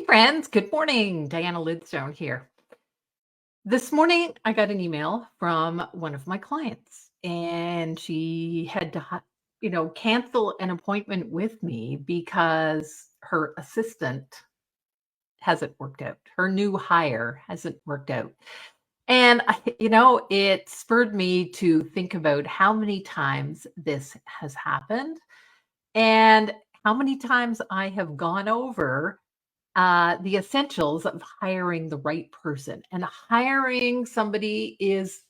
Hey friends, good morning. Diana Lidstone here. This morning I got an email from one of my clients and she had to cancel an appointment with me because her assistant hasn't worked out. Her new hire hasn't worked out. And it spurred me to think about how many times this has happened and how many times I have gone over the essentials of hiring the right person. And hiring somebody is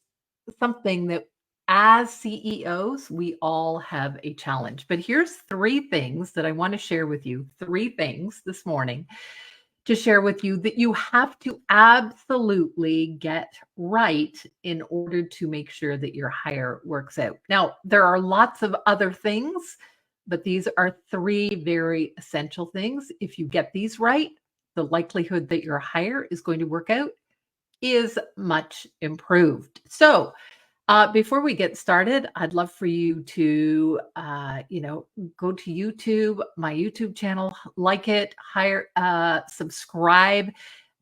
something that, as CEOs, we all have a challenge. But here's three things that I want to share with you. Three things this morning to share with you that you have to absolutely get right in order to make sure that your hire works out. Now, there are lots of other things, but these are three very essential things. If you get these right, the likelihood that your hire is going to work out is much improved. So, before we get started, I'd love for you to, go to YouTube, my YouTube channel, like it, subscribe,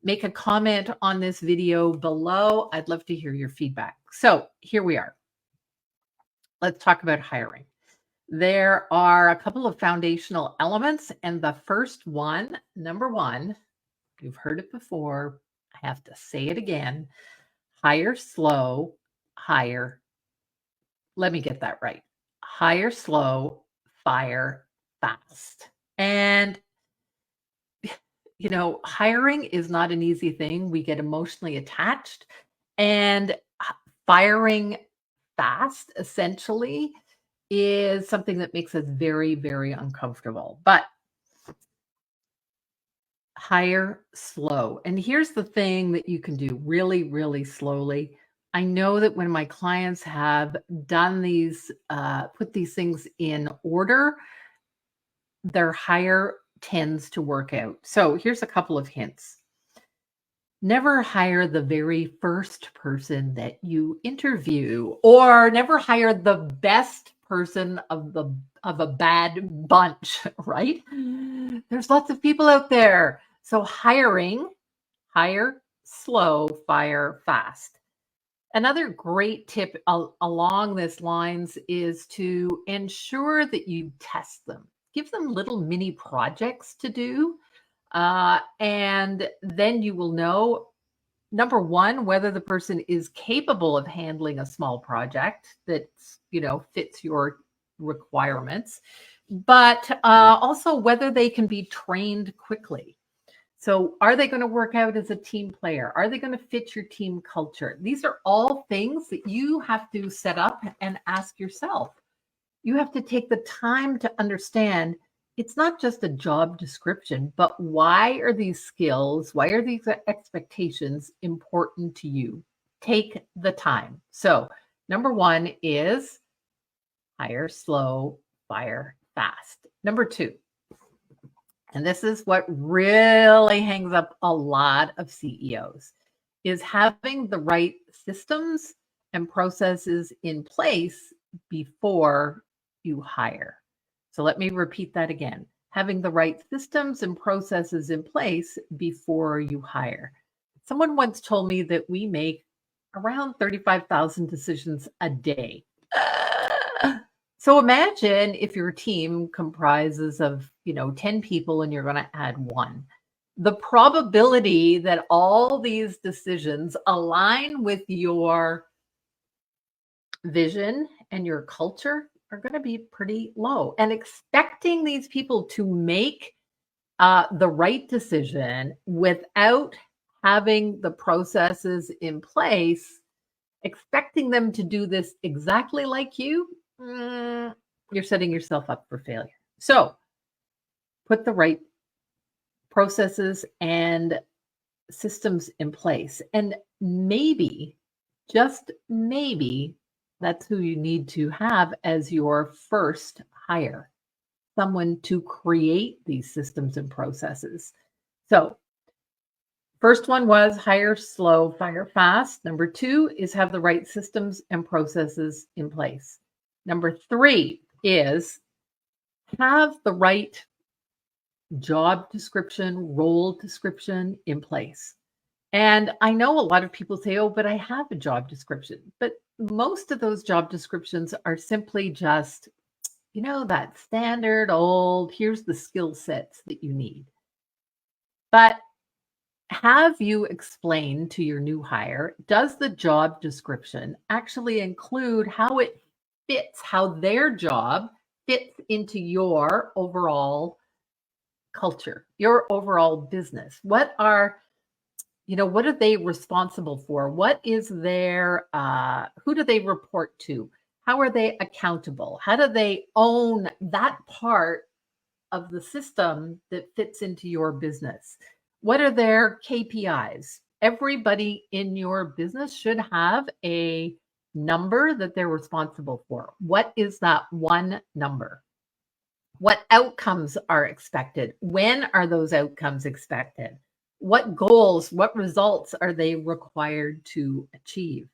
make a comment on this video below. I'd love to hear your feedback. So here we are. Let's talk about hiring. There are a couple of foundational elements, and the first one, number one, you've heard it before. I have to say it again. Hire slow, hire. Let me get that right. Hire slow, fire fast. And, hiring is not an easy thing. We get emotionally attached, and firing fast, essentially, is something that makes us very, very uncomfortable. But hire slow. And here's the thing that you can do really, really slowly. I know that when my clients have done these, put these things in order, their hire tends to work out. So here's a couple of hints. Never hire the very first person that you interview, or never hire the best person of a bad bunch, right? There's lots of people out there. So hire slow, fire fast. Another great tip along this lines is to ensure that you test them. Give them little mini projects to do. And then you will know, number one, whether the person is capable of handling a small project that, fits your requirements, but also whether they can be trained quickly. So are they going to work out as a team player? Are they going to fit your team culture? These are all things that you have to set up and ask yourself. You have to take the time to understand it's not just a job description, but why are these skills, why are these expectations important to you? Take the time. So, number one is hire slow, fire fast. Number two, and this is what really hangs up a lot of CEOs, is having the right systems and processes in place before you hire. So let me repeat that again. Having the right systems and processes in place before you hire. Someone once told me that we make around 35,000 decisions a day. So imagine if your team comprises of, 10 people and you're going to add one. The probability that all these decisions align with your vision and your culture are going to be pretty low. And expecting these people to make the right decision without having the processes in place, expecting them to do this exactly like you, you're setting yourself up for failure. So put the right processes and systems in place. And maybe, just maybe, that's who you need to have as your first hire, someone to create these systems and processes. So first one was hire slow, fire fast. Number two is have the right systems and processes in place. Number three is have the right job description, role description in place. And I know a lot of people say, oh, but I have a job description. But most of those job descriptions are simply just, that standard old, here's the skill sets that you need. But have you explained to your new hire, does the job description actually include how it fits, how their job fits into your overall culture, your overall business? What are they responsible for? What is their, who do they report to? How are they accountable? How do they own that part of the system that fits into your business? What are their KPIs? Everybody in your business should have a number that they're responsible for. What is that one number? What outcomes are expected? When are those outcomes expected? What goals, what results are they required to achieve?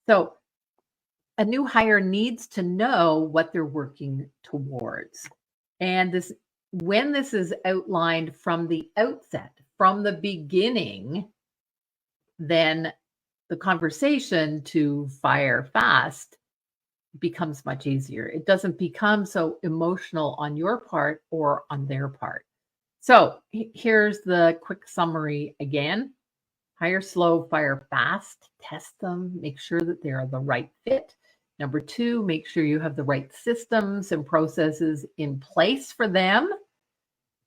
So a new hire needs to know what they're working towards. And when this is outlined from the outset, from the beginning, then the conversation to fire fast becomes much easier. It doesn't become so emotional on your part or on their part. So here's the quick summary again. Hire slow, fire fast, test them, make sure that they're the right fit. Number 2, make sure you have the right systems and processes in place for them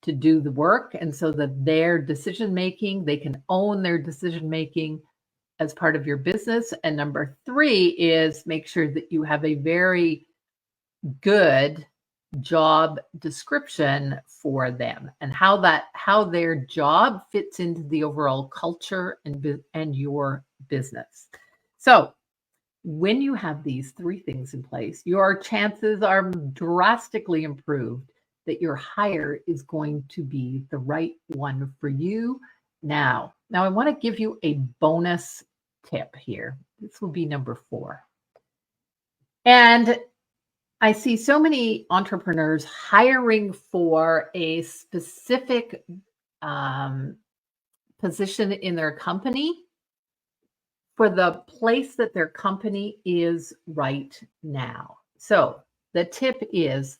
to do the work. And so that their decision making, they can own their decision making as part of your business. And number 3 is make sure that you have a very good job description for them and how their job fits into the overall culture and your business. So when you have these 3 things in place, your chances are drastically improved that your hire is going to be the right one for you. Now I want to give you a bonus tip here. This will be number 4. And I see so many entrepreneurs hiring for a specific position in their company for the place that their company is right now. So the tip is,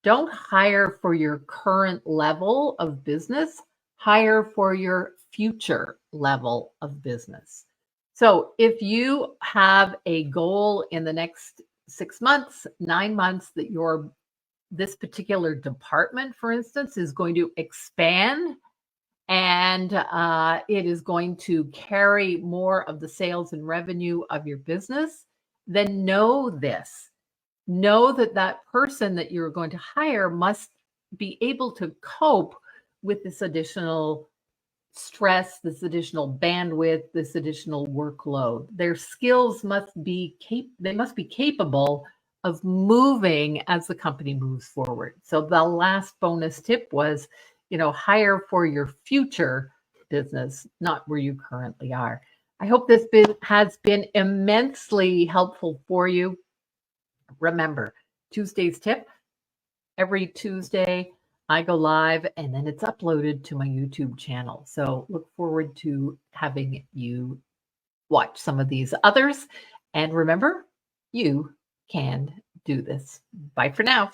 don't hire for your current level of business, hire for your future level of business. So if you have a goal in the next 6 months, 9 months that this particular department, for instance, is going to expand and it is going to carry more of the sales and revenue of your business, then know this. Know that that person that you're going to hire must be able to cope with this additional stress, this additional bandwidth, this additional workload. Their skills must be capable of moving as the company moves forward. So the last bonus tip was, hire for your future business, not where you currently are. I hope this has been immensely helpful for you. Remember, Tuesday's tip, every Tuesday, I go live and then it's uploaded to my YouTube channel. So look forward to having you watch some of these others. And remember, you can do this. Bye for now.